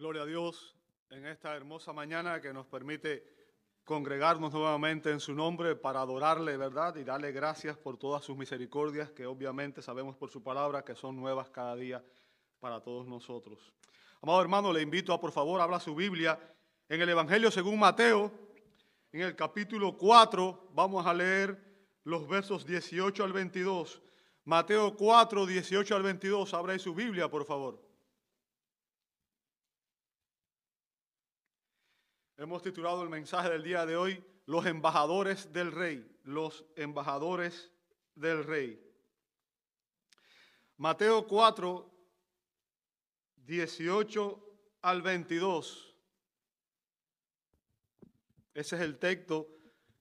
Gloria a Dios en esta hermosa mañana que nos permite congregarnos nuevamente en su nombre para adorarle, ¿verdad? Y darle gracias por todas sus misericordias que obviamente sabemos por su palabra que son nuevas cada día para todos nosotros. Amado hermano, le invito a por favor abra su Biblia en el Evangelio según Mateo, en el capítulo 4, vamos a leer los versos 18 al 22. Mateo 4, 18 al 22, abra ahí su Biblia, por favor. Hemos titulado el mensaje del día de hoy, Los embajadores del Rey, los embajadores del Rey. Mateo 4, 18 al 22. Ese es el texto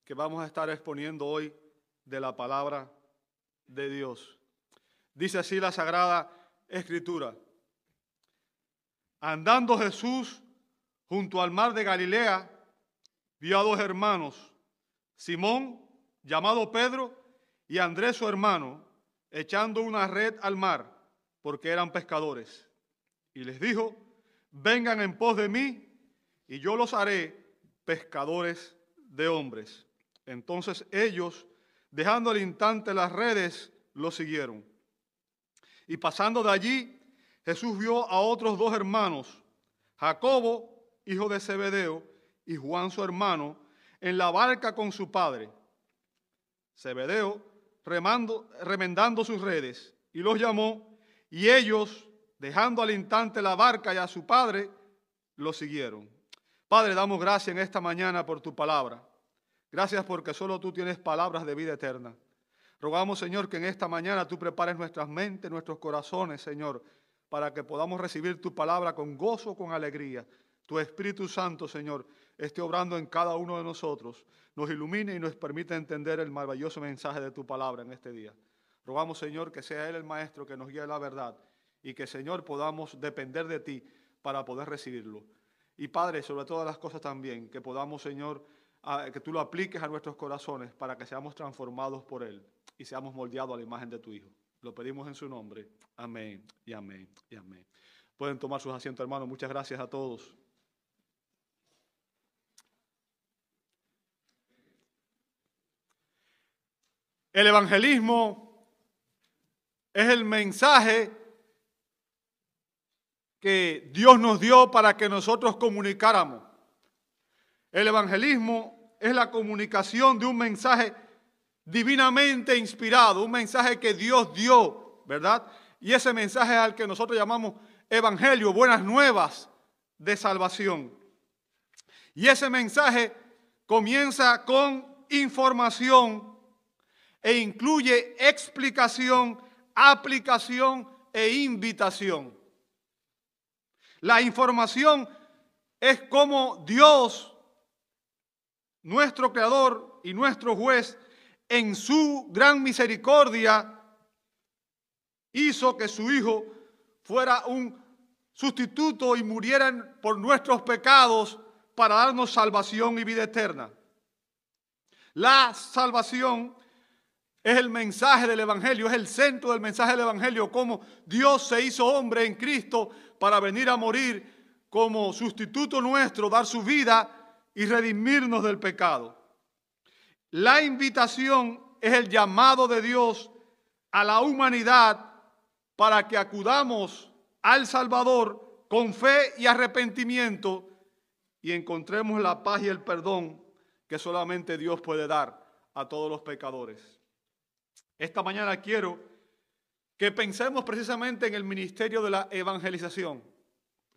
que vamos a estar exponiendo hoy de la palabra de Dios. Dice así la Sagrada Escritura. Andando Jesús junto al mar de Galilea, vio a dos hermanos, Simón, llamado Pedro, y Andrés su hermano, echando una red al mar, porque eran pescadores. Y les dijo, vengan en pos de mí, y yo los haré pescadores de hombres. Entonces ellos, dejando al instante las redes, lo siguieron. Y pasando de allí, Jesús vio a otros dos hermanos, Jacobo, hijo de Zebedeo, y Juan su hermano, en la barca con su padre, Zebedeo, remendando sus redes, y los llamó, y ellos, dejando al instante la barca y a su padre, lo siguieron. Padre, damos gracias en esta mañana por tu palabra. Gracias porque solo tú tienes palabras de vida eterna. Rogamos, Señor, que en esta mañana tú prepares nuestras mentes, nuestros corazones, Señor, para que podamos recibir tu palabra con gozo, con alegría. Tu Espíritu Santo, Señor, esté obrando en cada uno de nosotros, nos ilumine y nos permita entender el maravilloso mensaje de tu palabra en este día. Rogamos, Señor, que sea Él el Maestro que nos guíe a la verdad y que, Señor, podamos depender de ti para poder recibirlo. Y, Padre, sobre todas las cosas también, que podamos, Señor, que tú lo apliques a nuestros corazones para que seamos transformados por Él y seamos moldeados a la imagen de tu Hijo. Lo pedimos en su nombre. Amén y amén y amén. Pueden tomar sus asientos, hermanos. Muchas gracias a todos. El evangelismo es el mensaje que Dios nos dio para que nosotros comunicáramos. El evangelismo es la comunicación de un mensaje divinamente inspirado, un mensaje que Dios dio, ¿verdad? Y ese mensaje es al que nosotros llamamos evangelio, buenas nuevas de salvación. Y ese mensaje comienza con información e incluye explicación, aplicación e invitación. La información es como Dios, nuestro Creador y nuestro Juez, en su gran misericordia, hizo que su Hijo fuera un sustituto y muriera por nuestros pecados para darnos salvación y vida eterna. La salvación es el mensaje del Evangelio, es el centro del mensaje del Evangelio, cómo Dios se hizo hombre en Cristo para venir a morir como sustituto nuestro, dar su vida y redimirnos del pecado. La invitación es el llamado de Dios a la humanidad para que acudamos al Salvador con fe y arrepentimiento y encontremos la paz y el perdón que solamente Dios puede dar a todos los pecadores. Esta mañana quiero que pensemos precisamente en el ministerio de la evangelización.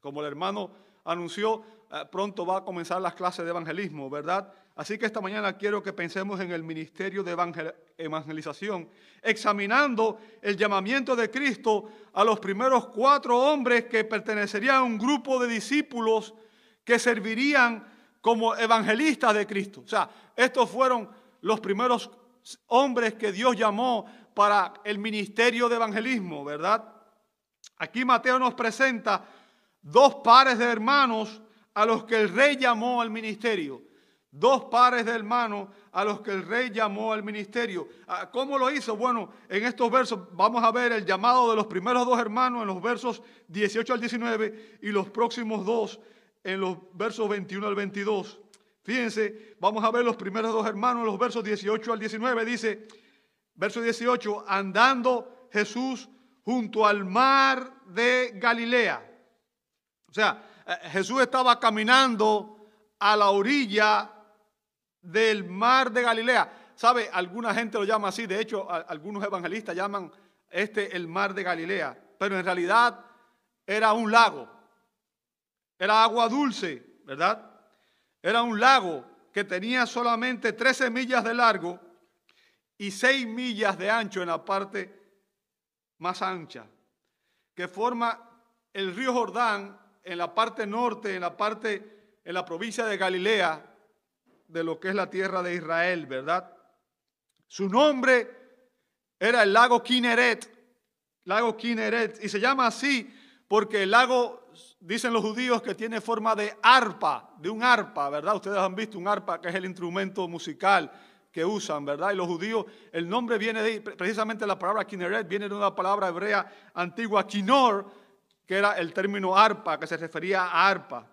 Como el hermano anunció, pronto va a comenzar las clases de evangelismo, ¿verdad? Así que esta mañana quiero que pensemos en el ministerio de evangelización, examinando el llamamiento de Cristo a los primeros 4 hombres que pertenecerían a un grupo de discípulos que servirían como evangelistas de Cristo. O sea, estos fueron los primeros hombres que Dios llamó para el ministerio de evangelismo, ¿verdad? Aquí Mateo nos presenta 2 pares de hermanos a los que el rey llamó al ministerio. 2 pares de hermanos a los que el rey llamó al ministerio. ¿Cómo lo hizo? Bueno, en estos versos vamos a ver el llamado de los primeros 2 hermanos en los versos 18 al 19 y los próximos 2 en los versos 21 al 22. Fíjense, vamos a ver los primeros 2 hermanos en los versos 18 al 19. Dice, verso 18, andando Jesús junto al mar de Galilea. O sea, Jesús estaba caminando a la orilla del mar de Galilea. ¿Sabe? Alguna gente lo llama así. De hecho, algunos evangelistas llaman el mar de Galilea. Pero en realidad era un lago. Era agua dulce, ¿verdad? Era un lago que tenía solamente 13 millas de largo y 6 millas de ancho en la parte más ancha, que forma el río Jordán en la parte norte, en la provincia de Galilea, de lo que es la tierra de Israel, ¿verdad? Su nombre era el lago Kinneret, y se llama así porque el lago, dicen los judíos, que tiene forma de arpa, de un arpa, ¿verdad? Ustedes han visto un arpa, que es el instrumento musical que usan, ¿verdad? Y los judíos, el nombre viene de, precisamente la palabra Kinneret, viene de una palabra hebrea antigua, kinor, que era el término arpa, que se refería a arpa.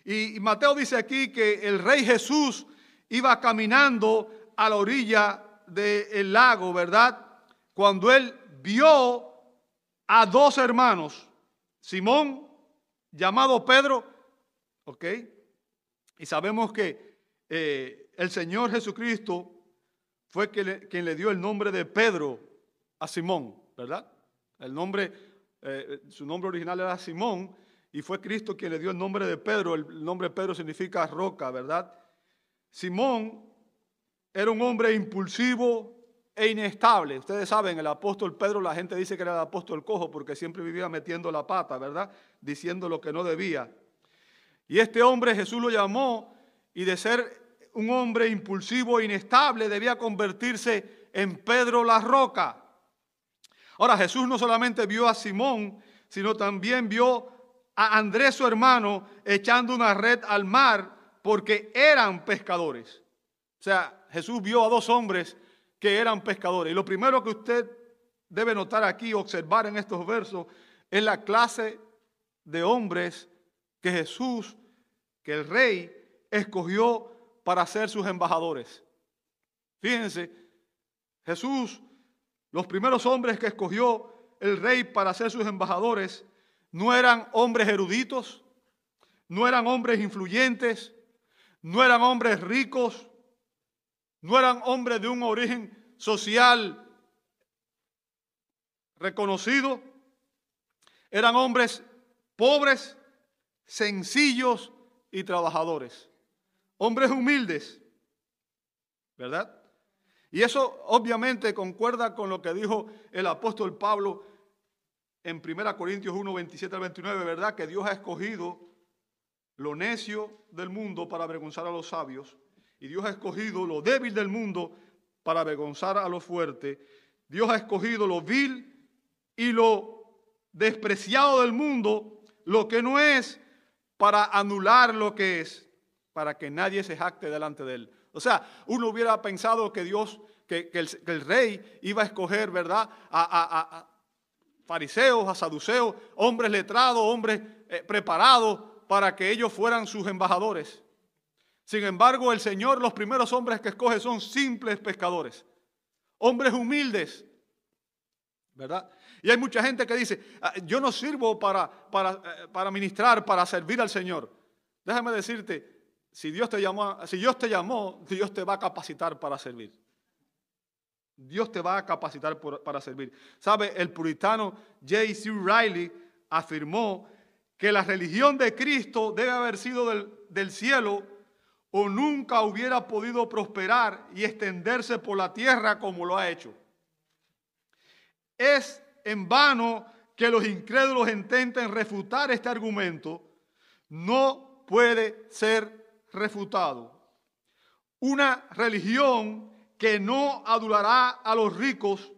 Y Mateo dice aquí que el rey Jesús iba caminando a la orilla del lago, ¿verdad? Cuando él vio a 2 hermanos, Simón, llamado Pedro, ¿ok? Y sabemos que el Señor Jesucristo fue quien le dio el nombre de Pedro a Simón, ¿verdad? Su nombre original era Simón y fue Cristo quien le dio el nombre de Pedro. El nombre de Pedro significa roca, ¿verdad? Simón era un hombre impulsivo e inestable. Ustedes saben, el apóstol Pedro, la gente dice que era el apóstol cojo porque siempre vivía metiendo la pata, ¿verdad? Diciendo lo que no debía. Y este hombre Jesús lo llamó, y de ser un hombre impulsivo e inestable debía convertirse en Pedro la roca. Ahora, Jesús no solamente vio a Simón, sino también vio a Andrés, su hermano, echando una red al mar porque eran pescadores. O sea, Jesús vio a 2 hombres que eran pescadores. Y lo primero que usted debe notar aquí, observar en estos versos, es la clase de hombres que Jesús, que el rey, escogió para ser sus embajadores. Fíjense, Jesús, los primeros hombres que escogió el rey para ser sus embajadores, no eran hombres eruditos, no eran hombres influyentes, no eran hombres ricos, no eran hombres de un origen social reconocido, eran hombres pobres, sencillos y trabajadores, hombres humildes, ¿verdad? Y eso obviamente concuerda con lo que dijo el apóstol Pablo en 1 Corintios 1, 27 al 29, ¿verdad? Que Dios ha escogido lo necio del mundo para avergonzar a los sabios, y Dios ha escogido lo débil del mundo para avergonzar a lo fuerte. Dios ha escogido lo vil y lo despreciado del mundo, lo que no es, para anular lo que es, para que nadie se jacte delante de él. O sea, uno hubiera pensado que Dios, que el rey iba a escoger, ¿verdad?, a fariseos, a saduceos, hombres letrados, hombres preparados para que ellos fueran sus embajadores. Sin embargo, el Señor, los primeros hombres que escoge son simples pescadores, hombres humildes, ¿verdad? Y hay mucha gente que dice, yo no sirvo para ministrar, para servir al Señor. Déjame decirte, si Dios te llamó, Dios te va a capacitar para servir. Dios te va a capacitar para servir. ¿Sabe? El puritano J.C. Riley afirmó que la religión de Cristo debe haber sido del cielo o nunca hubiera podido prosperar y extenderse por la tierra como lo ha hecho. Es en vano que los incrédulos intenten refutar este argumento. No puede ser refutado. Una religión que no adulará a los ricos,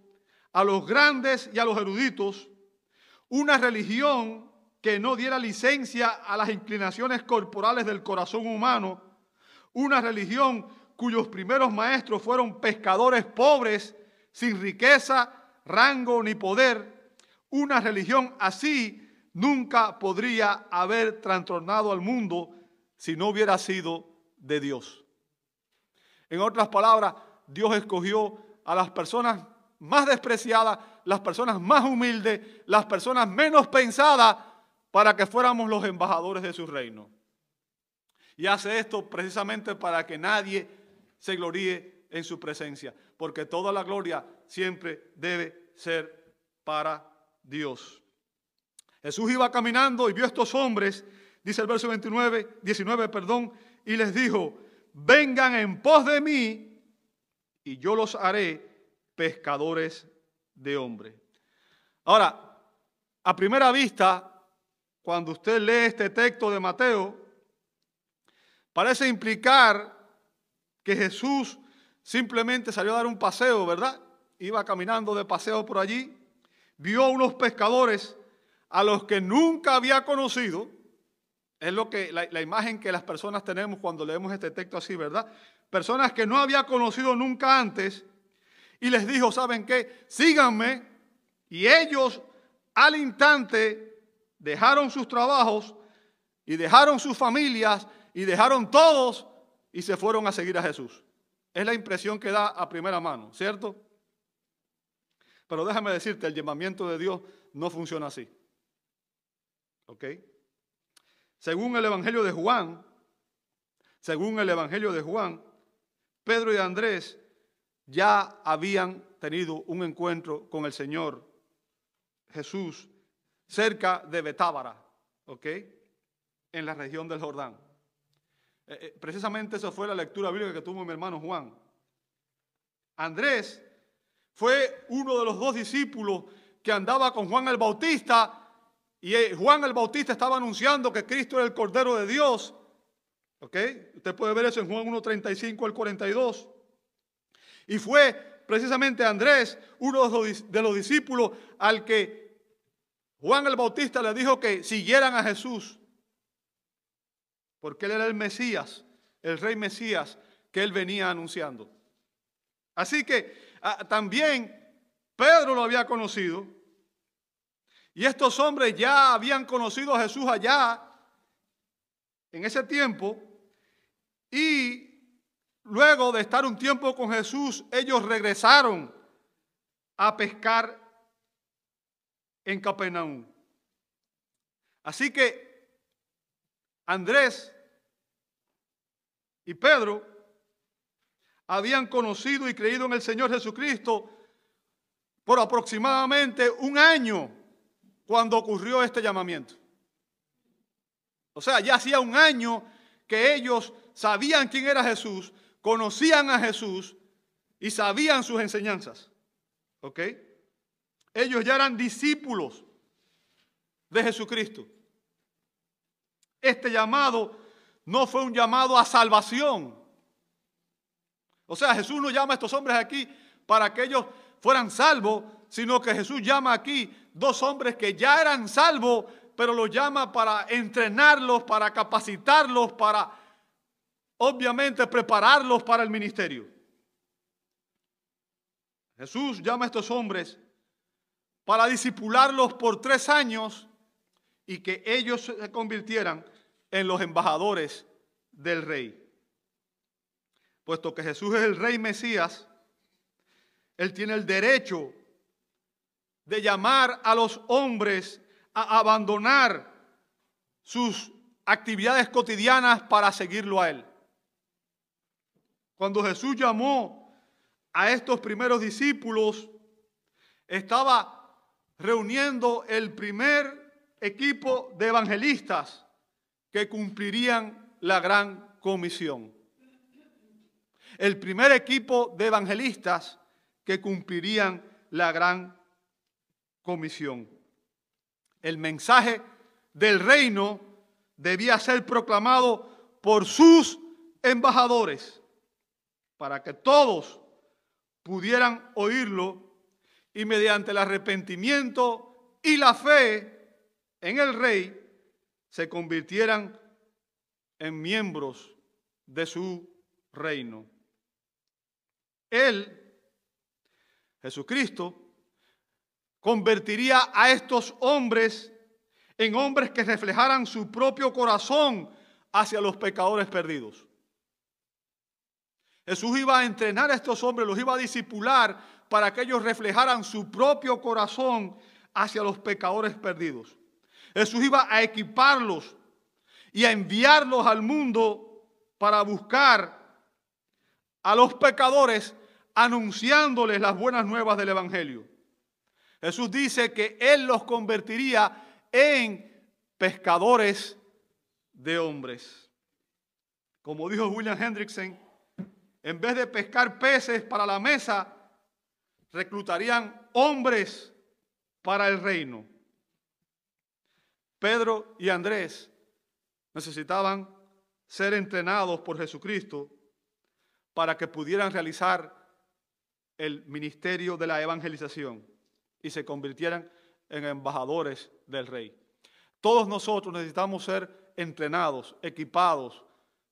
a los grandes y a los eruditos. Una religión que no diera licencia a las inclinaciones corporales del corazón humano. una religión cuyos primeros maestros fueron pescadores pobres, sin riqueza, rango ni poder. Una religión así nunca podría haber trastornado al mundo si no hubiera sido de Dios. En otras palabras, Dios escogió a las personas más despreciadas, las personas más humildes, las personas menos pensadas para que fuéramos los embajadores de su reino. Y hace esto precisamente para que nadie se gloríe en su presencia, porque toda la gloria siempre debe ser para Dios. Jesús iba caminando y vio a estos hombres, dice el verso 19, y les dijo: vengan en pos de mí y yo los haré pescadores de hombres. Ahora, a primera vista, cuando usted lee este texto de Mateo, parece implicar que Jesús simplemente salió a dar un paseo, ¿verdad? Iba caminando de paseo por allí, vio a unos pescadores a los que nunca había conocido. Es lo que la imagen que las personas tenemos cuando leemos este texto así, ¿verdad? Personas que no había conocido nunca antes, y les dijo: ¿saben qué? Síganme. Y ellos al instante dejaron sus trabajos y dejaron sus familias y dejaron todos y se fueron a seguir a Jesús. Es la impresión que da a primera mano, ¿cierto? Pero déjame decirte, el llamamiento de Dios no funciona así. ¿Ok? Según el Evangelio de Juan, Pedro y Andrés ya habían tenido un encuentro con el Señor Jesús cerca de Betábara, ¿ok? En la región del Jordán. Precisamente esa fue la lectura bíblica que tuvo mi hermano Juan. Andrés fue uno de los dos discípulos que andaba con Juan el Bautista, y Juan el Bautista estaba anunciando que Cristo era el Cordero de Dios. ¿Ok? Usted puede ver eso en Juan 1:35 al 42. Y fue precisamente Andrés, uno de los discípulos, al que Juan el Bautista le dijo que siguieran a Jesús, porque él era el Mesías, el rey Mesías que él venía anunciando. Así que también Pedro lo había conocido, y estos hombres ya habían conocido a Jesús allá en ese tiempo, y luego de estar un tiempo con Jesús, ellos regresaron a pescar en Capernaum. Así que Andrés y Pedro habían conocido y creído en el Señor Jesucristo por aproximadamente un año cuando ocurrió este llamamiento. O sea, ya hacía un año que ellos sabían quién era Jesús, conocían a Jesús y sabían sus enseñanzas. ¿Ok? Ellos ya eran discípulos de Jesucristo. Este llamado no fue un llamado a salvación. O sea, Jesús no llama a estos hombres aquí para que ellos fueran salvos, sino que Jesús llama aquí dos hombres que ya eran salvos, pero los llama para entrenarlos, para capacitarlos, para obviamente prepararlos para el ministerio. Jesús llama a estos hombres para discipularlos por 3 años y que ellos se convirtieran en los embajadores del rey. Puesto que Jesús es el rey Mesías, él tiene el derecho de llamar a los hombres a abandonar sus actividades cotidianas para seguirlo a él. Cuando Jesús llamó a estos primeros discípulos, estaba reuniendo el primer equipo de evangelistas que cumplirían la gran comisión. El primer equipo de evangelistas que cumplirían la gran comisión. El mensaje del reino debía ser proclamado por sus embajadores para que todos pudieran oírlo y mediante el arrepentimiento y la fe en el rey se convirtieran en miembros de su reino. Él, Jesucristo, convertiría a estos hombres en hombres que reflejaran su propio corazón hacia los pecadores perdidos. Jesús iba a entrenar a estos hombres, los iba a discipular para que ellos reflejaran su propio corazón hacia los pecadores perdidos. Jesús iba a equiparlos y a enviarlos al mundo para buscar a los pecadores, anunciándoles las buenas nuevas del Evangelio. Jesús dice que Él los convertiría en pescadores de hombres. Como dijo William Hendrickson, en vez de pescar peces para la mesa, reclutarían hombres para el reino. Pedro y Andrés necesitaban ser entrenados por Jesucristo para que pudieran realizar el ministerio de la evangelización y se convirtieran en embajadores del Rey. Todos nosotros necesitamos ser entrenados, equipados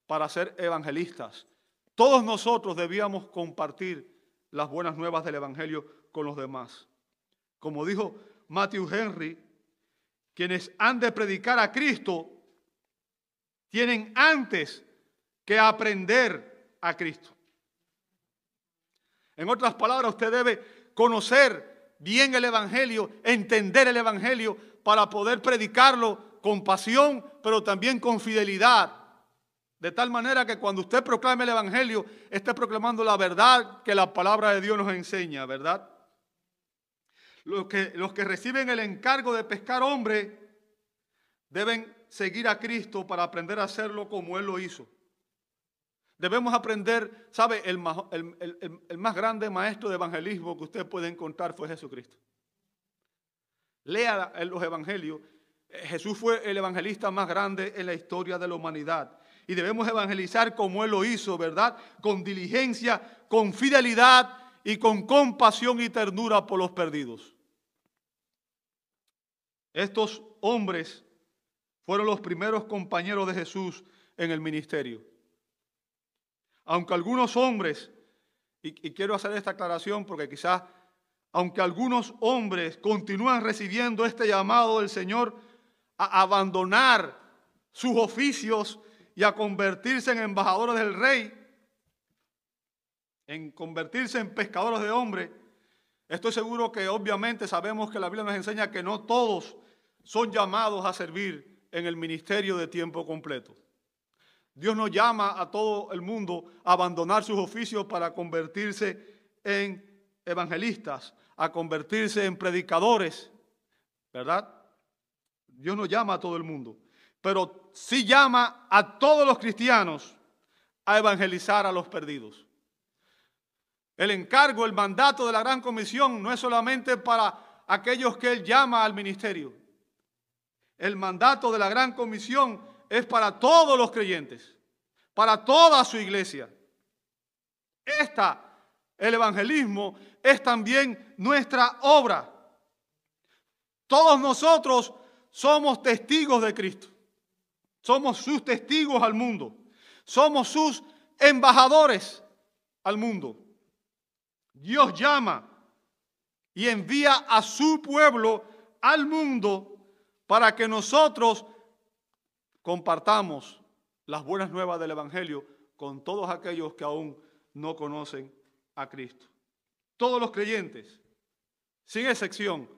para ser evangelistas. Todos nosotros debíamos compartir las buenas nuevas del Evangelio con los demás. Como dijo Matthew Henry, quienes han de predicar a Cristo tienen antes que aprender a Cristo. En otras palabras, usted debe conocer bien el Evangelio, entender el Evangelio para poder predicarlo con pasión, pero también con fidelidad. De tal manera que cuando usted proclame el Evangelio, esté proclamando la verdad que la palabra de Dios nos enseña, ¿verdad? Los que reciben el encargo de pescar hombres deben seguir a Cristo para aprender a hacerlo como Él lo hizo. Debemos aprender, ¿sabe? El más grande maestro de evangelismo que usted puede encontrar fue Jesucristo. Lea los evangelios. Jesús fue el evangelista más grande en la historia de la humanidad. Y debemos evangelizar como Él lo hizo, ¿verdad? Con diligencia, con fidelidad y con compasión y ternura por los perdidos. Estos hombres fueron los primeros compañeros de Jesús en el ministerio. Aunque algunos hombres, y quiero hacer esta aclaración porque quizás, aunque algunos hombres continúan recibiendo este llamado del Señor a abandonar sus oficios y a convertirse en embajadores del Rey, en convertirse en pescadores de hombres, estoy seguro que obviamente sabemos que la Biblia nos enseña que no todos son llamados a servir en el ministerio de tiempo completo. Dios nos llama a todo el mundo a abandonar sus oficios para convertirse en evangelistas, a convertirse en predicadores, ¿verdad? Dios nos llama a todo el mundo, pero sí llama a todos los cristianos a evangelizar a los perdidos. El encargo, el mandato de la Gran Comisión no es solamente para aquellos que Él llama al ministerio. El mandato de la Gran Comisión es para todos los creyentes, para toda su iglesia. El evangelismo, es también nuestra obra. Todos nosotros somos testigos de Cristo. Somos sus testigos al mundo. Somos sus embajadores al mundo. Dios llama y envía a su pueblo al mundo para que nosotros compartamos las buenas nuevas del Evangelio con todos aquellos que aún no conocen a Cristo. Todos los creyentes, sin excepción,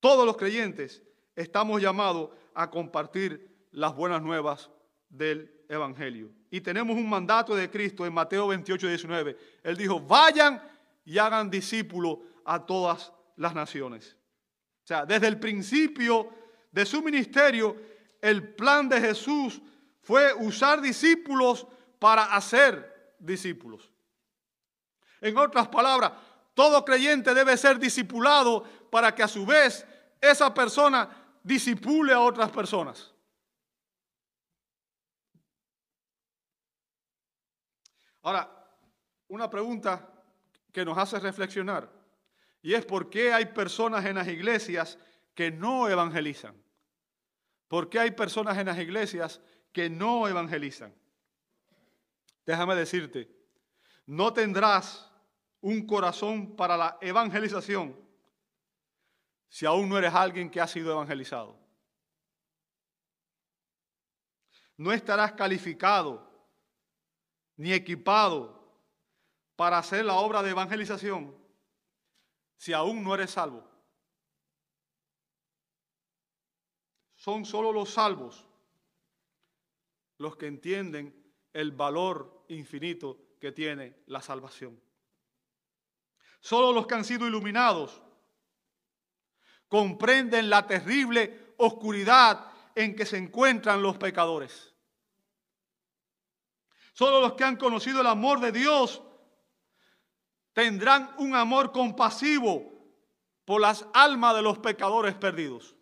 todos los creyentes estamos llamados a compartir las buenas nuevas del Evangelio. Y tenemos un mandato de Cristo en Mateo 28:19. Él dijo, vayan y hagan discípulos a todas las naciones. O sea, desde el principio de su ministerio, el plan de Jesús fue usar discípulos para hacer discípulos. En otras palabras, todo creyente debe ser discipulado para que a su vez esa persona discipule a otras personas. Ahora, una pregunta que nos hace reflexionar, y es ¿por qué hay personas en las iglesias que no evangelizan? ¿Por qué hay personas en las iglesias que no evangelizan? déjame decirte, no tendrás un corazón para la evangelización si aún no eres alguien que ha sido evangelizado. No estarás calificado ni equipado para hacer la obra de evangelización si aún no eres salvo. Son solo los salvos los que entienden el valor infinito que tiene la salvación. Solo los que han sido iluminados comprenden la terrible oscuridad en que se encuentran los pecadores. Solo los que han conocido el amor de Dios tendrán un amor compasivo por las almas de los pecadores perdidos.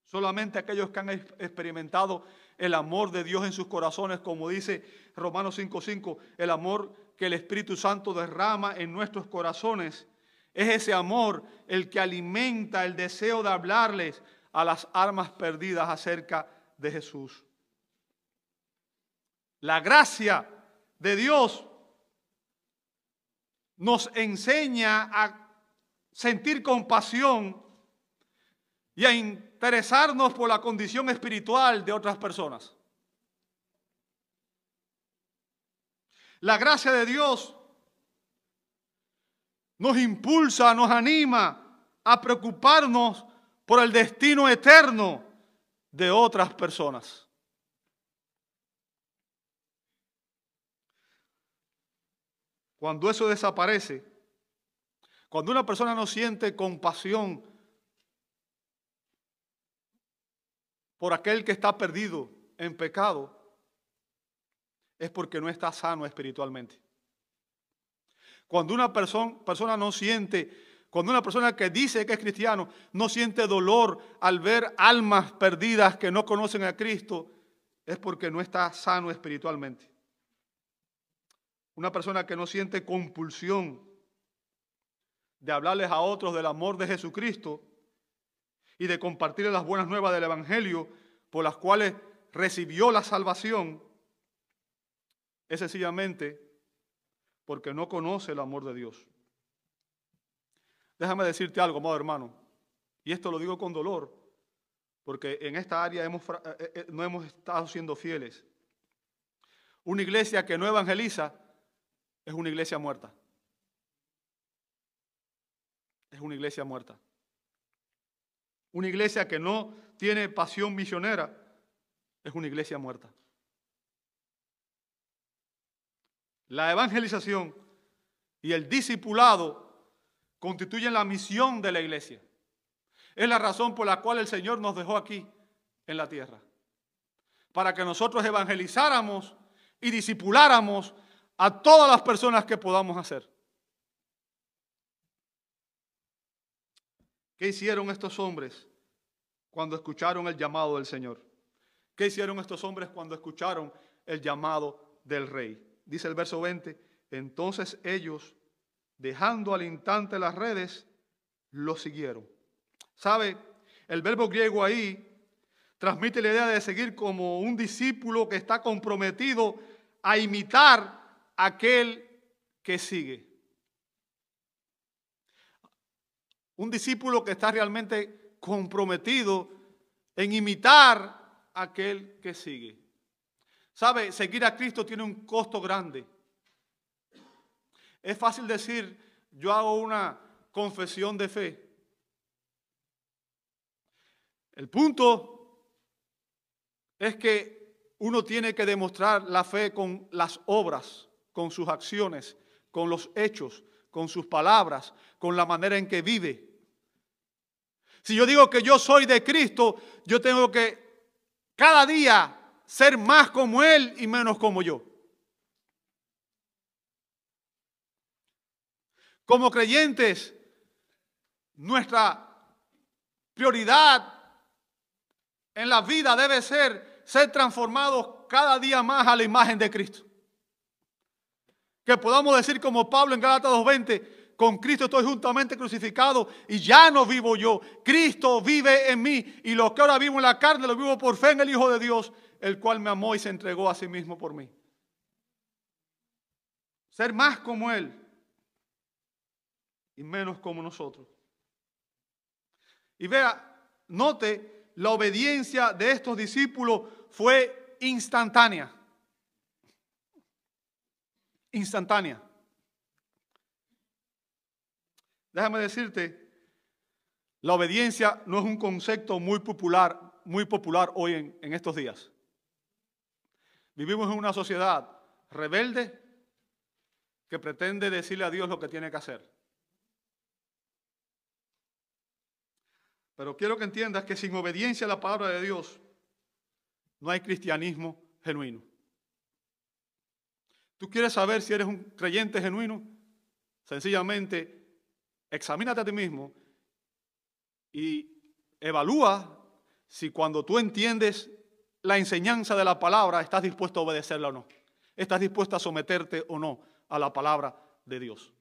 Solamente aquellos que han experimentado el amor de Dios en sus corazones, como dice Romanos 5:5, el amor que el Espíritu Santo derrama en nuestros corazones, es ese amor el que alimenta el deseo de hablarles a las almas perdidas acerca de Jesús. La gracia de Dios nos enseña a sentir compasión y a interesarnos por la condición espiritual de otras personas. La gracia de Dios nos impulsa, nos anima a preocuparnos por el destino eterno de otras personas. Cuando eso desaparece, cuando una persona no siente compasión por aquel que está perdido en pecado, es porque no está sano espiritualmente. Cuando una persona no siente, cuando una persona que dice que es cristiano no siente dolor al ver almas perdidas que no conocen a Cristo, es porque no está sano espiritualmente. Una persona que no siente compulsión de hablarles a otros del amor de Jesucristo y de compartirles las buenas nuevas del Evangelio por las cuales recibió la salvación, es sencillamente porque no conoce el amor de Dios. Déjame decirte algo, amado hermano, y esto lo digo con dolor, porque en esta área no hemos estado siendo fieles. Una iglesia que no evangeliza es una iglesia muerta. Es una iglesia muerta. Una iglesia que no tiene pasión misionera es una iglesia muerta. La evangelización y el discipulado constituyen la misión de la iglesia. Es la razón por la cual el Señor nos dejó aquí en la tierra. Para que nosotros evangelizáramos y discipuláramos a todas las personas que podamos hacer. ¿Qué hicieron estos hombres cuando escucharon el llamado del Señor? ¿Qué hicieron estos hombres cuando escucharon el llamado del Rey? Dice el verso 20, entonces ellos, dejando al instante las redes, lo siguieron. ¿Sabe? El verbo griego ahí transmite la idea de seguir como un discípulo que está comprometido a imitar a aquel que sigue. Un discípulo que está realmente comprometido en imitar a aquel que sigue. ¿Sabe? Seguir a Cristo tiene un costo grande. Es fácil decir, yo hago una confesión de fe. El punto es que uno tiene que demostrar la fe con las obras, con sus acciones, con los hechos, con sus palabras, con la manera en que vive. Si yo digo que yo soy de Cristo, yo tengo que cada día ser más como Él y menos como yo. Como creyentes, nuestra prioridad en la vida debe ser transformados cada día más a la imagen de Cristo. Que podamos decir como Pablo en Gálatas 2:20, con Cristo estoy juntamente crucificado y ya no vivo yo. Cristo vive en mí y lo que ahora vivo en la carne lo vivo por fe en el Hijo de Dios el cual me amó y se entregó a sí mismo por mí. Ser más como Él y menos como nosotros. Y vea, note, la obediencia de estos discípulos fue instantánea. Instantánea. Déjame decirte, la obediencia no es un concepto muy popular hoy en estos días. Vivimos en una sociedad rebelde que pretende decirle a Dios lo que tiene que hacer. Pero quiero que entiendas que sin obediencia a la palabra de Dios no hay cristianismo genuino. ¿Tú quieres saber si eres un creyente genuino? Sencillamente, examínate a ti mismo y evalúa si cuando tú entiendes la enseñanza de la palabra estás dispuesto a obedecerla o no. Estás dispuesto a someterte o no a la palabra de Dios.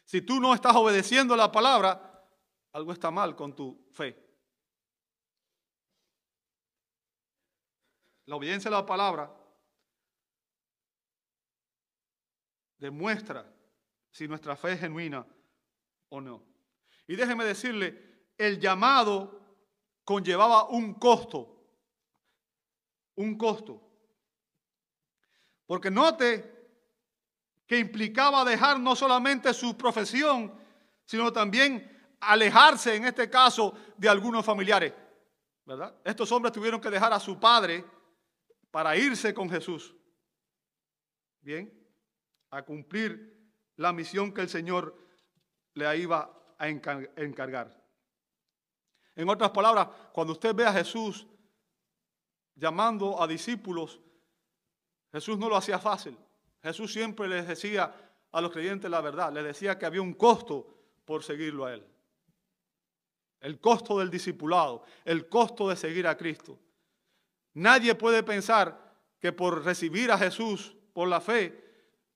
Si tú no estás obedeciendo la palabra, algo está mal con tu fe. La obediencia a la palabra demuestra si nuestra fe es genuina o no. Y déjeme decirle, el llamado conllevaba un costo. Un costo. Porque note que implicaba dejar no solamente su profesión, sino también alejarse, en este caso, de algunos familiares, ¿verdad? Estos hombres tuvieron que dejar a su padre para irse con Jesús, ¿bien? A cumplir la misión que el Señor le iba a encargar. En otras palabras, cuando usted ve a Jesús llamando a discípulos, Jesús no lo hacía fácil. Jesús siempre les decía a los creyentes la verdad, les decía que había un costo por seguirlo a Él. El costo del discipulado, el costo de seguir a Cristo. Nadie puede pensar que por recibir a Jesús por la fe,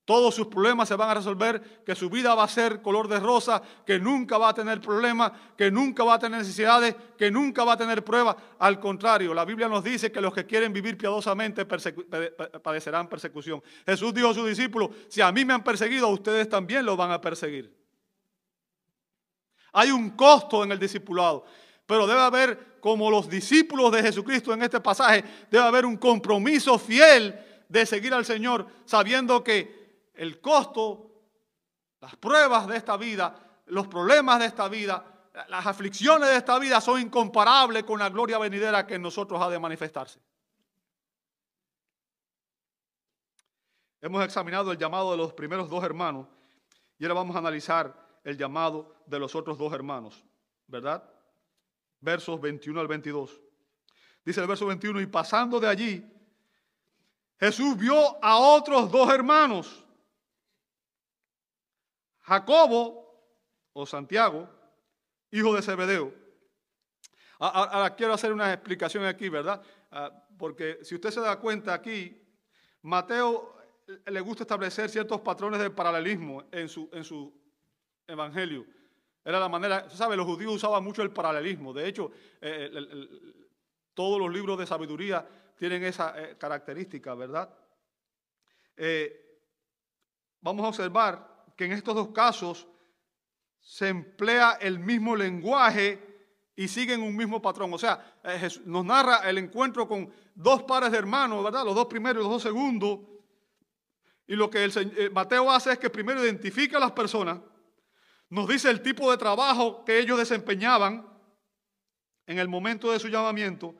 todos sus problemas se van a resolver, que su vida va a ser color de rosa, que nunca va a tener problemas, que nunca va a tener necesidades, que nunca va a tener pruebas. Al contrario, la Biblia nos dice que los que quieren vivir piadosamente padecerán persecución. Jesús dijo a sus discípulos, si a mí me han perseguido, a ustedes también lo van a perseguir. Hay un costo en el discipulado, pero debe haber, como los discípulos de Jesucristo en este pasaje, debe haber un compromiso fiel de seguir al Señor, sabiendo que el costo, las pruebas de esta vida, los problemas de esta vida, las aflicciones de esta vida son incomparables con la gloria venidera que en nosotros ha de manifestarse. Hemos examinado el llamado de los primeros dos hermanos y ahora vamos a analizar el llamado de los otros dos hermanos, ¿verdad? Versos 21 al 22. Dice el verso 21, y pasando de allí, Jesús vio a otros dos hermanos, Jacobo o Santiago, hijo de Zebedeo. Ahora quiero hacer una explicación aquí, ¿verdad? Porque si usted se da cuenta aquí, Mateo le gusta establecer ciertos patrones de paralelismo en su evangelio. Era la manera, ¿sabe? Los judíos usaban mucho el paralelismo. De hecho, todos los libros de sabiduría tienen esa característica, ¿verdad? Vamos a observar que en estos dos casos se emplea el mismo lenguaje y siguen un mismo patrón. O sea, nos narra el encuentro con dos pares de hermanos, ¿verdad? Los dos primeros y los dos segundos. Y lo que Mateo hace es que primero identifica a las personas, nos dice el tipo de trabajo que ellos desempeñaban en el momento de su llamamiento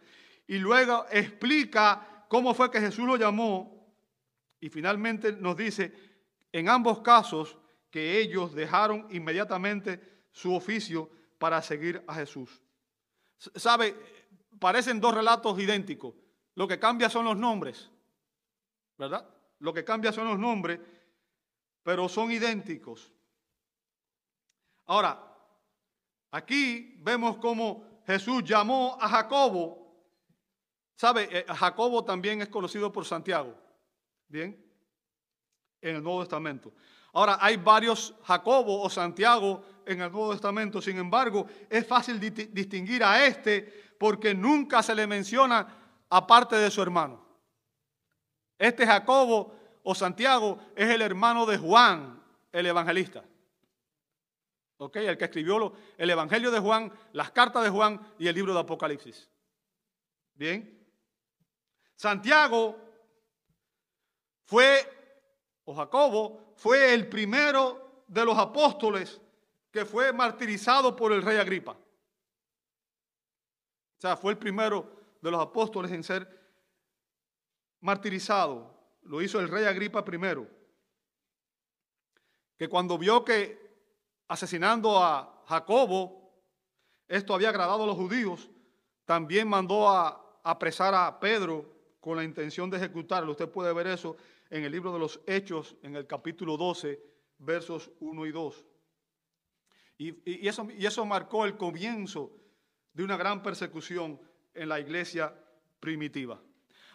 y luego explica cómo fue que Jesús lo llamó y finalmente nos dice en ambos casos que ellos dejaron inmediatamente su oficio para seguir a Jesús. ¿Sabe? Parecen dos relatos idénticos. Lo que cambia son los nombres, ¿verdad? Lo que cambia son los nombres, pero son idénticos. Ahora, aquí vemos cómo Jesús llamó a Jacobo. ¿Sabe? Jacobo también es conocido por Santiago. ¿Bien? En el Nuevo Testamento. Ahora, hay varios Jacobo o Santiago en el Nuevo Testamento. Sin embargo, es fácil distinguir a este porque nunca se le menciona aparte de su hermano. Este Jacobo o Santiago es el hermano de Juan, el evangelista. ¿Ok? El que escribió el Evangelio de Juan, las cartas de Juan y el libro de Apocalipsis. Bien. Santiago Jacobo fue el primero de los apóstoles que fue martirizado por el rey Agripa. O sea, fue el primero de los apóstoles en ser martirizado. Lo hizo el rey Agripa primero. Que cuando vio que asesinando a Jacobo, esto había agradado a los judíos, también mandó a apresar a Pedro con la intención de ejecutarlo. Usted puede ver eso en el libro de los Hechos, en el capítulo 12, versos 1 y 2. Y eso marcó el comienzo de una gran persecución en la iglesia primitiva.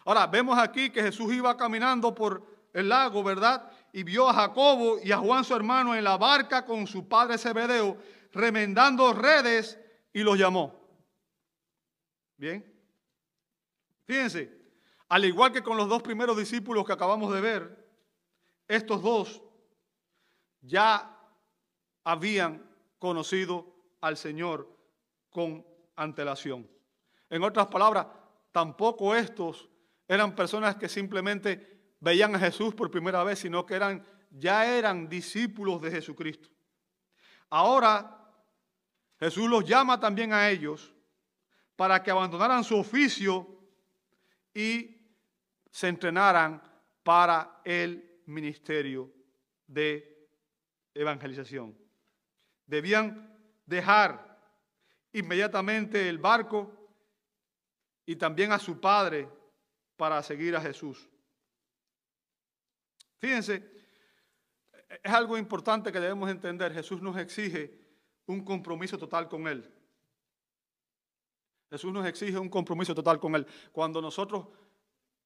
Ahora, vemos aquí que Jesús iba caminando por el lago, ¿verdad? Y vio a Jacobo y a Juan su hermano en la barca con su padre Zebedeo, remendando redes, y los llamó. Bien. Fíjense, al igual que con los dos primeros discípulos que acabamos de ver, estos dos ya habían conocido al Señor con antelación. En otras palabras, tampoco estos eran personas que simplemente veían a Jesús por primera vez, sino que ya eran discípulos de Jesucristo. Ahora, Jesús los llama también a ellos para que abandonaran su oficio y se entrenaran para el ministerio de evangelización. Debían dejar inmediatamente el barco y también a su padre para seguir a Jesús. Fíjense, es algo importante que debemos entender. Jesús nos exige un compromiso total con Él. Jesús nos exige un compromiso total con Él. Cuando nosotros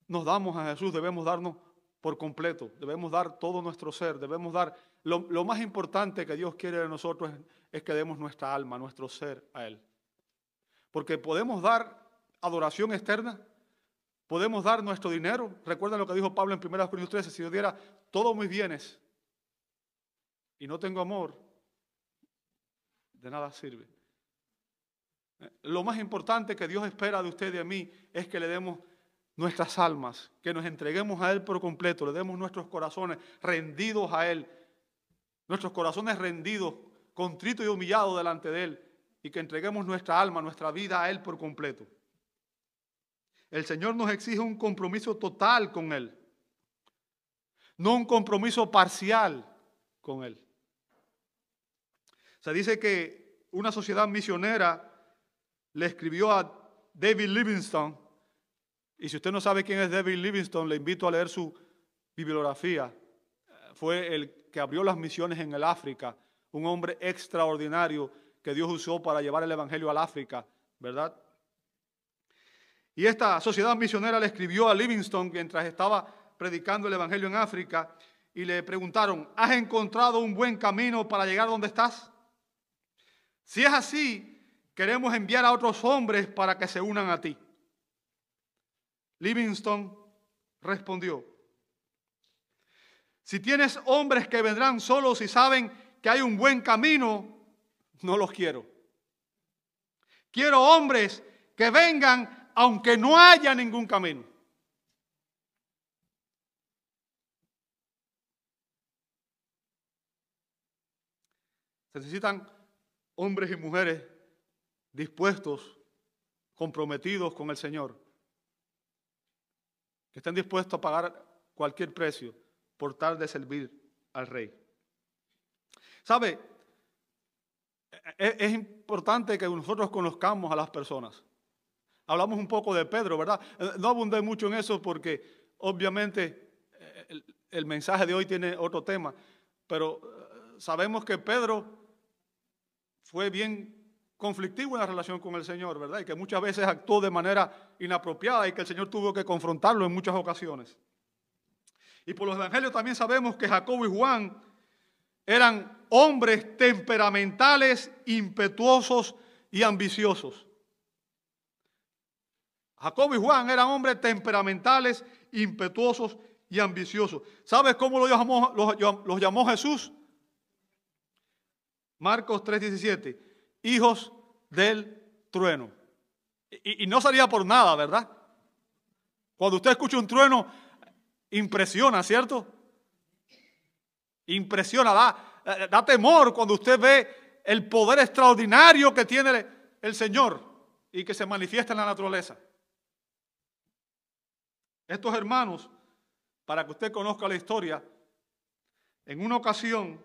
nos damos a Jesús, debemos darnos por completo. Debemos dar todo nuestro ser. Debemos dar lo más importante que Dios quiere de nosotros es que demos nuestra alma, nuestro ser a Él. Porque podemos dar adoración externa, podemos dar nuestro dinero. Recuerden lo que dijo Pablo en 1 Corintios 13, si yo diera todos mis bienes y no tengo amor, de nada sirve. Lo más importante que Dios espera de usted y de mí es que le demos nuestras almas, que nos entreguemos a Él por completo, le demos nuestros corazones rendidos a Él, nuestros corazones rendidos, contritos y humillados delante de Él, y que entreguemos nuestra alma, nuestra vida a Él por completo. El Señor nos exige un compromiso total con Él, no un compromiso parcial con Él. Se dice que una sociedad misionera le escribió a David Livingstone, y si usted no sabe quién es David Livingstone, le invito a leer su bibliografía. Fue el que abrió las misiones en el África, un hombre extraordinario que Dios usó para llevar el evangelio al África, ¿verdad? Y esta sociedad misionera le escribió a Livingstone mientras estaba predicando el evangelio en África y le preguntaron: ¿has encontrado un buen camino para llegar donde estás? Si es así, queremos enviar a otros hombres para que se unan a ti. Livingstone respondió: si tienes hombres que vendrán solos y saben que hay un buen camino, no los quiero. Quiero hombres que vengan aunque no haya ningún camino. Se necesitan hombres y mujeres dispuestos, comprometidos con el Señor, que estén dispuestos a pagar cualquier precio por tal de servir al Rey. ¿Sabe? Es importante que nosotros conozcamos a las personas. Hablamos un poco de Pedro, ¿verdad? No abundé mucho en eso porque obviamente el mensaje de hoy tiene otro tema, pero sabemos que Pedro fue bien conflictivo en la relación con el Señor, ¿verdad? Y que muchas veces actuó de manera inapropiada y que el Señor tuvo que confrontarlo en muchas ocasiones. Y por los evangelios también sabemos que Jacobo y Juan eran hombres temperamentales, impetuosos y ambiciosos. Jacobo y Juan eran hombres temperamentales, impetuosos y ambiciosos. ¿Sabes cómo los llamó Jesús? Marcos 3:17. Hijos del trueno. Y no sería por nada, ¿verdad? Cuando usted escucha un trueno, impresiona, ¿cierto? Impresiona, da temor cuando usted ve el poder extraordinario que tiene el Señor y que se manifiesta en la naturaleza. Estos hermanos, para que usted conozca la historia, en una ocasión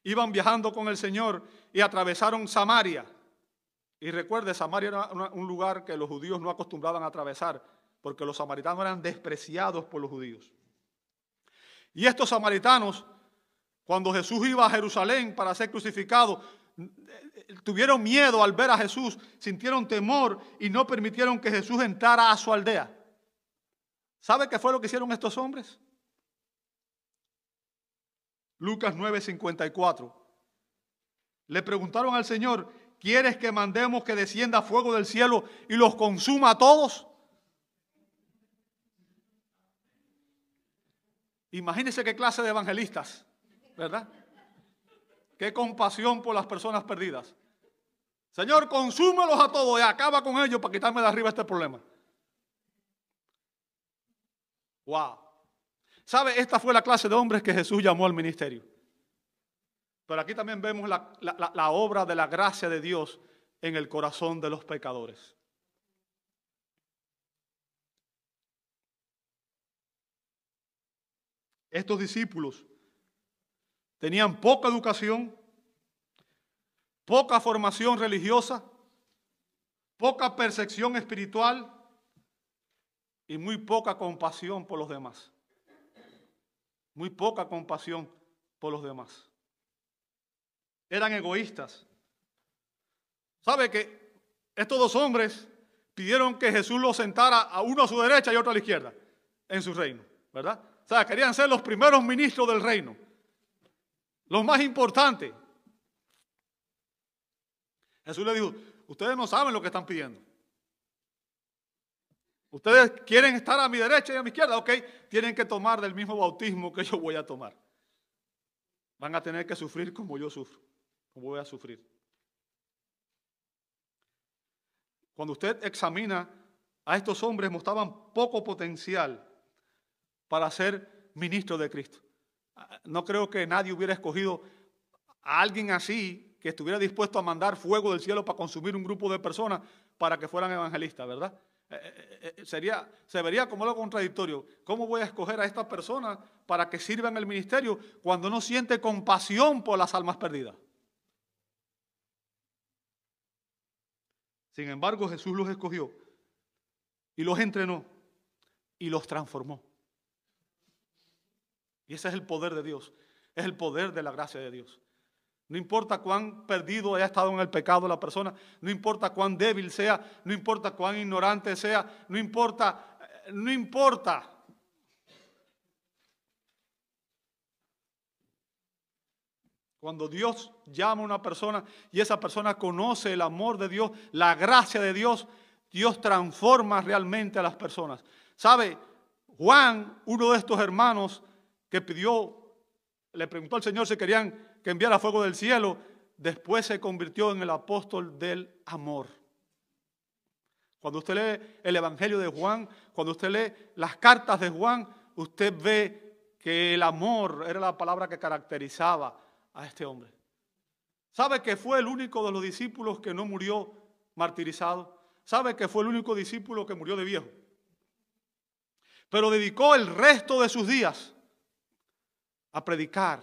iban viajando con el Señor y atravesaron Samaria. Y recuerde, Samaria era un lugar que los judíos no acostumbraban a atravesar, porque los samaritanos eran despreciados por los judíos. Y estos samaritanos, cuando Jesús iba a Jerusalén para ser crucificado, tuvieron miedo al ver a Jesús, sintieron temor y no permitieron que Jesús entrara a su aldea. ¿Sabe qué fue lo que hicieron estos hombres? Lucas 9:54. Le preguntaron al Señor: ¿quieres que mandemos que descienda fuego del cielo y los consuma a todos? Imagínense qué clase de evangelistas, ¿verdad? Qué compasión por las personas perdidas. Señor, consúmelos a todos y acaba con ellos para quitarme de arriba este problema. Wow. ¿Sabe? Esta fue la clase de hombres que Jesús llamó al ministerio. Pero aquí también vemos la obra de la gracia de Dios en el corazón de los pecadores. Estos discípulos tenían poca educación, poca formación religiosa, poca percepción espiritual y muy poca compasión por los demás. Muy poca compasión por los demás. Eran egoístas. ¿Sabe que estos dos hombres pidieron que Jesús los sentara a uno a su derecha y otro a la izquierda en su reino, ¿verdad? O sea, querían ser los primeros ministros del reino, los más importantes. Jesús le dijo: ustedes no saben lo que están pidiendo. Ustedes quieren estar a mi derecha y a mi izquierda, ok, tienen que tomar del mismo bautismo que yo voy a tomar. Van a tener que sufrir como yo sufro, como voy a sufrir. Cuando usted examina a estos hombres, mostraban poco potencial para ser ministro de Cristo. No creo que nadie hubiera escogido a alguien así que estuviera dispuesto a mandar fuego del cielo para consumir un grupo de personas para que fueran evangelistas, ¿verdad? Se vería como algo contradictorio. ¿Cómo voy a escoger a estas personas para que sirvan el ministerio cuando no siente compasión por las almas perdidas? Sin embargo, Jesús los escogió y los entrenó y los transformó. Y ese es el poder de Dios, es el poder de la gracia de Dios. No importa cuán perdido haya estado en el pecado la persona, no importa cuán débil sea, no importa cuán ignorante sea, no importa. Cuando Dios llama a una persona y esa persona conoce el amor de Dios, la gracia de Dios, Dios transforma realmente a las personas. ¿Sabe? Juan, uno de estos hermanos que le preguntó al Señor si querían que enviara fuego del cielo, después se convirtió en el apóstol del amor. Cuando usted lee el Evangelio de Juan, cuando usted lee las cartas de Juan, usted ve que el amor era la palabra que caracterizaba a este hombre. ¿Sabe que fue el único de los discípulos que no murió martirizado? ¿Sabe que fue el único discípulo que murió de viejo? Pero dedicó el resto de sus días a predicar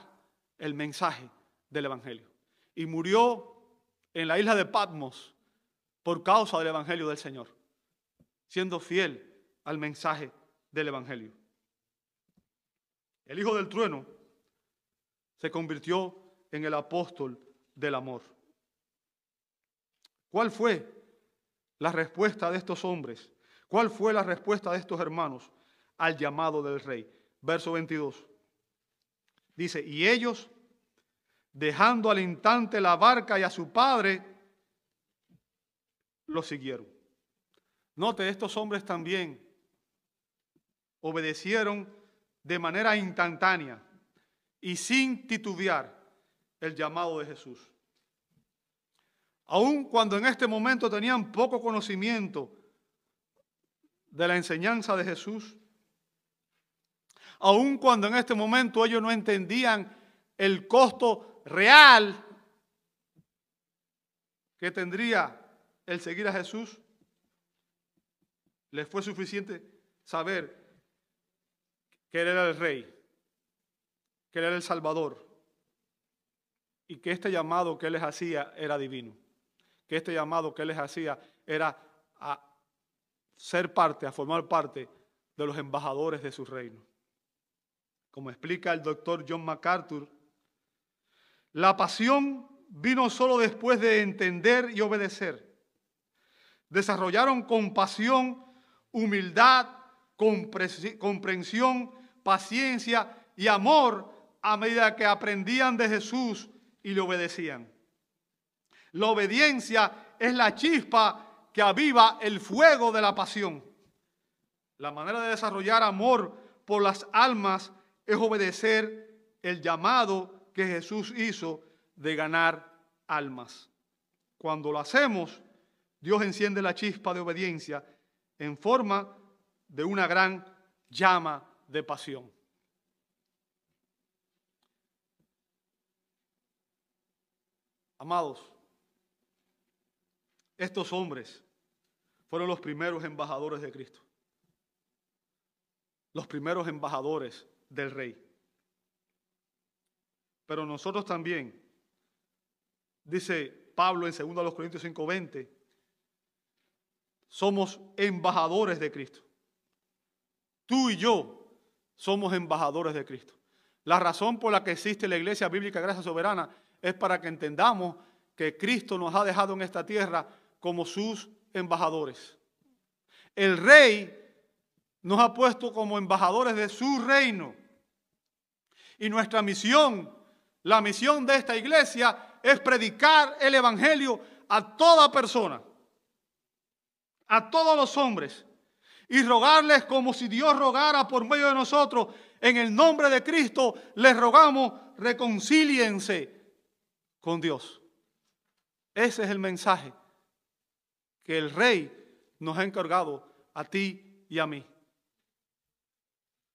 el mensaje del Evangelio. Y murió en la isla de Patmos por causa del Evangelio del Señor, siendo fiel al mensaje del Evangelio. El hijo del trueno se convirtió en el apóstol del amor. ¿Cuál fue la respuesta de estos hombres? ¿Cuál fue la respuesta de estos hermanos al llamado del rey? Verso 22. Dice: y ellos, dejando al instante la barca y a su padre, lo siguieron. Note, estos hombres también obedecieron de manera instantánea y sin titubear el llamado de Jesús. Aun cuando en este momento tenían poco conocimiento de la enseñanza de Jesús, aun cuando en este momento ellos no entendían el costo real que tendría el seguir a Jesús, les fue suficiente saber que Él era el Rey, que Él era el Salvador y que este llamado que Él les hacía era divino, que este llamado que Él les hacía era a ser parte, a formar parte de los embajadores de su reino. Como explica el doctor John MacArthur, la pasión vino solo después de entender y obedecer. Desarrollaron compasión, humildad, comprensión, paciencia y amor a medida que aprendían de Jesús y le obedecían. La obediencia es la chispa que aviva el fuego de la pasión. La manera de desarrollar amor por las almas es obedecer el llamado que Jesús hizo de ganar almas. Cuando lo hacemos, Dios enciende la chispa de obediencia en forma de una gran llama de pasión. Amados, estos hombres fueron los primeros embajadores de Cristo, los primeros embajadores del Rey. Pero nosotros también, dice Pablo en 2 Corintios 5:20, somos embajadores de Cristo. Tú y yo somos embajadores de Cristo. La razón por la que existe la Iglesia Bíblica Gracia Soberana es para que entendamos que Cristo nos ha dejado en esta tierra como sus embajadores. El Rey nos ha puesto como embajadores de su reino. Y nuestra misión, la misión de esta iglesia, es predicar el Evangelio a toda persona, a todos los hombres, y rogarles como si Dios rogara por medio de nosotros. En el nombre de Cristo les rogamos, reconcíliense con Dios. Ese es el mensaje que el Rey nos ha encargado a ti y a mí.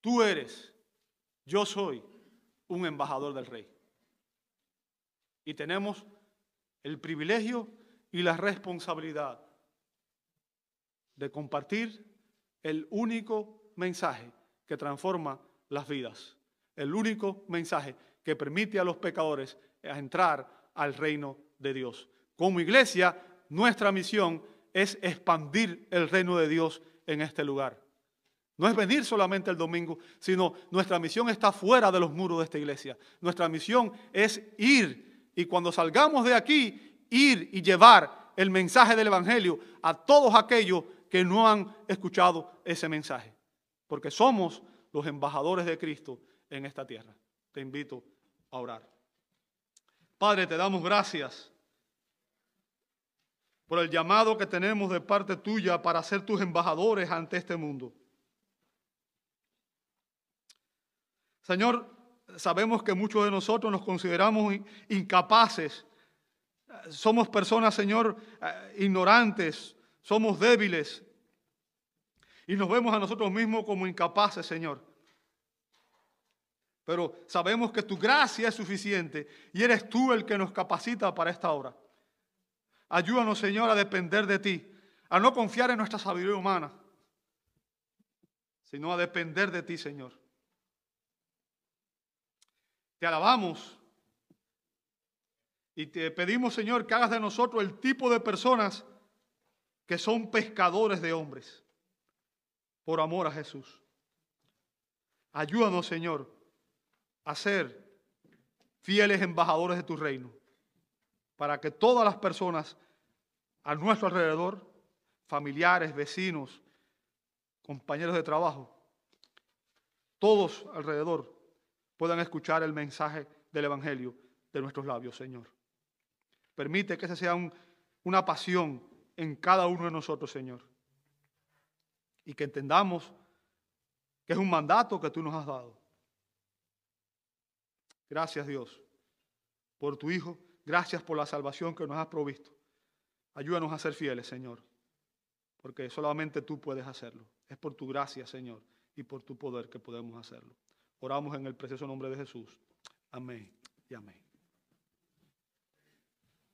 Tú eres, yo soy un embajador del Rey. Y tenemos el privilegio y la responsabilidad de compartir el único mensaje que transforma las vidas, el único mensaje que permite a los pecadores entrar al reino de Dios. Como iglesia, nuestra misión es expandir el reino de Dios en este lugar. No es venir solamente el domingo, sino nuestra misión está fuera de los muros de esta iglesia. Nuestra misión es ir, y cuando salgamos de aquí, ir y llevar el mensaje del Evangelio a todos aquellos que no han escuchado ese mensaje. Porque somos los embajadores de Cristo en esta tierra. Te invito a orar. Padre, te damos gracias por el llamado que tenemos de parte tuya para ser tus embajadores ante este mundo. Señor, sabemos que muchos de nosotros nos consideramos incapaces. Somos personas, Señor, ignorantes, somos débiles y nos vemos a nosotros mismos como incapaces, Señor. Pero sabemos que tu gracia es suficiente y eres tú el que nos capacita para esta obra. Ayúdanos, Señor, a depender de ti, a no confiar en nuestra sabiduría humana, sino a depender de ti, Señor. Te alabamos y te pedimos, Señor, que hagas de nosotros el tipo de personas que son pescadores de hombres, por amor a Jesús. Ayúdanos, Señor, a ser fieles embajadores de tu reino, para que todas las personas a nuestro alrededor, familiares, vecinos, compañeros de trabajo, todos alrededor puedan escuchar el mensaje del Evangelio de nuestros labios, Señor. Permite que esa sea una pasión en cada uno de nosotros, Señor. y que entendamos que es un mandato que tú nos has dado. Gracias, Dios, por tu Hijo. Gracias por la salvación que nos has provisto. Ayúdanos a ser fieles, Señor, porque solamente tú puedes hacerlo. Es por tu gracia, Señor, y por tu poder que podemos hacerlo. Oramos en el precioso nombre de Jesús. Amén y amén.